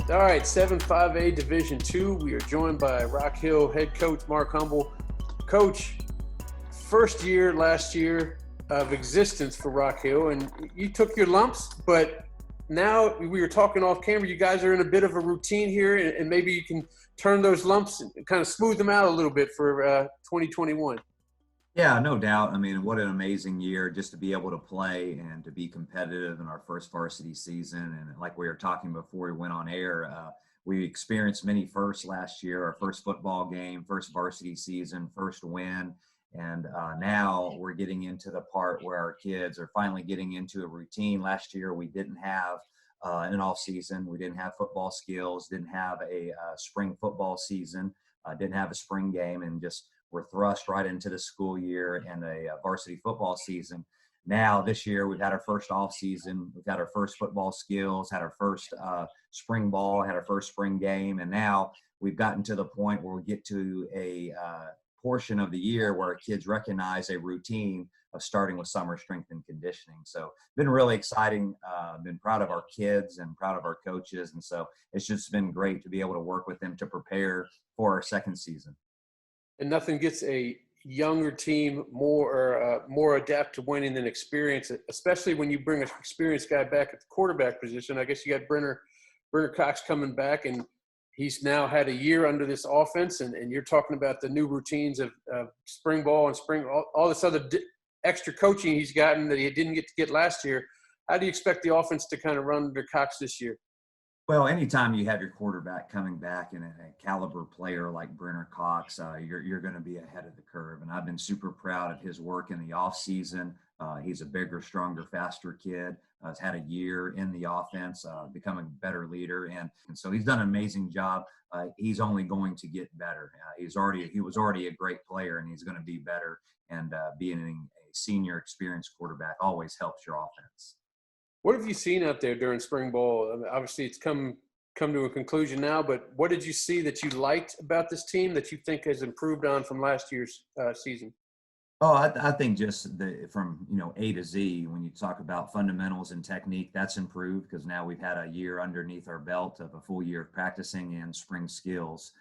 All right, 7-5A Division II. We are joined by Rock Hill head coach Mark Humble. Coach, first year last year of existence for Rock Hill, and you took your lumps, but now we were talking off camera, you guys are in a bit of a routine here, and maybe you can turn those lumps and kind of smooth them out a little bit for 2021. Yeah, no doubt. I mean, what an amazing year just to be able to play and to be competitive in our first varsity season. And like we were talking before we went on air, we experienced many firsts last year, our first football game, first varsity season, first win. And now we're getting into the part where our kids are finally getting into a routine. Last year, we didn't have an off season. We didn't have football skills, didn't have a spring football season, didn't have a spring game, and just we're thrust right into the school year and a varsity football season. Now this year we've had our first off season, we've had our first football skills, had our first spring ball, had our first spring game, and now we've gotten to the point where we get to a portion of the year where our kids recognize a routine of starting with summer strength and conditioning. So been really exciting, been proud of our kids and proud of our coaches, and so it's just been great to be able to work with them to prepare for our second season. And nothing gets a younger team more adept to winning than experience, especially when you bring an experienced guy back at the quarterback position. I guess you got Brenner Cox coming back, and he's now had a year under this offense, and you're talking about the new routines of spring ball and all this other extra coaching he's gotten that he didn't get last year. How do you expect the offense to kind of run under Cox this year? Well, anytime you have your quarterback coming back and a caliber player like Brenner Cox, you're going to be ahead of the curve. And I've been super proud of his work in the offseason. He's a bigger, stronger, faster kid. Has had a year in the offense, becoming a better leader. And so he's done an amazing job. He's only going to get better. He was already a great player, and he's going to be better. And being a senior experienced quarterback always helps your offense. What have you seen out there during spring ball? I mean, obviously, it's come to a conclusion now, but what did you see that you liked about this team that you think has improved on from last year's season? Oh, I think just from A to Z, when you talk about fundamentals and technique, that's improved because now we've had a year underneath our belt of a full year of practicing and spring skills.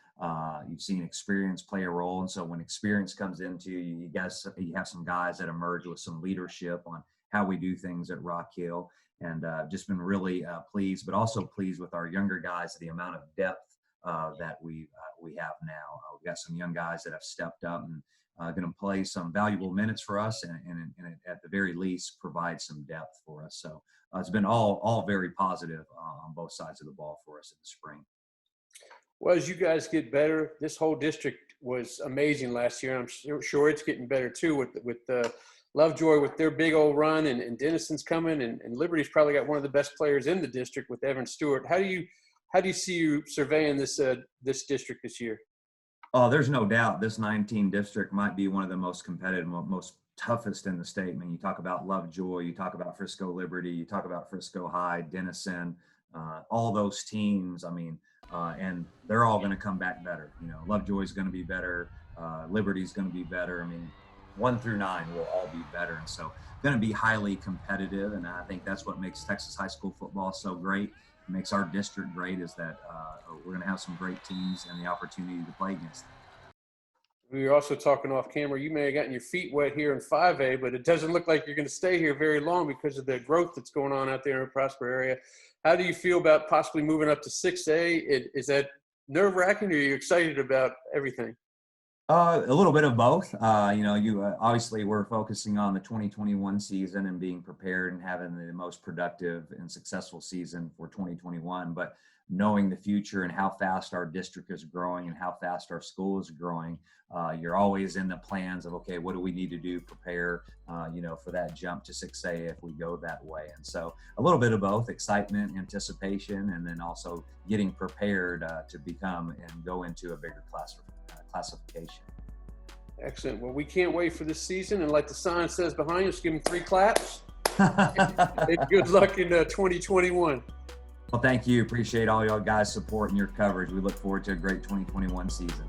You've seen experience play a role, and so when experience comes into you have some guys that emerge with some leadership on how we do things at Rock Hill. And just been really pleased, but also pleased with our younger guys, the amount of depth that we have now. We've got some young guys that have stepped up and going to play some valuable minutes for us, and at the very least provide some depth for us. So it's been all very positive on both sides of the ball for us in the spring. Well, as you guys get better, this whole district was amazing last year, and I'm sure it's getting better too with Lovejoy with their big old run, and Denison's coming, and Liberty's probably got one of the best players in the district with Evan Stewart. How do you see you surveying this district this year? Oh, there's no doubt this 19 district might be one of the most competitive, most toughest in the state. I mean, you talk about Lovejoy, you talk about Frisco Liberty, you talk about Frisco High, Denison, all those teams. I mean, and they're all going to come back better. Lovejoy's going to be better, Liberty's going to be better. I mean, 1 through 9 will all be better. And so going to be highly competitive. And I think that's what makes Texas high school football so great. It makes our district great is that we're going to have some great teams and the opportunity to play against them. We were also talking off camera. You may have gotten your feet wet here in 5A, but it doesn't look like you're going to stay here very long because of the growth that's going on out there in the Prosper area. How do you feel about possibly moving up to 6A? Is that nerve-wracking, or are you excited about everything? A little bit of both. Obviously we're focusing on the 2021 season and being prepared and having the most productive and successful season for 2021. But knowing the future and how fast our district is growing and how fast our school is growing, you're always in the plans of, okay, what do we need to do, prepare, for that jump to 6A if we go that way. And so a little bit of both, excitement, anticipation, and then also getting prepared to become and go into a bigger classification. Excellent. Well, we can't wait for this season, and like the sign says behind us, give them 3 claps. And good luck in 2021. Well, thank you. Appreciate all y'all guys' support and your coverage. We look forward to a great 2021 season.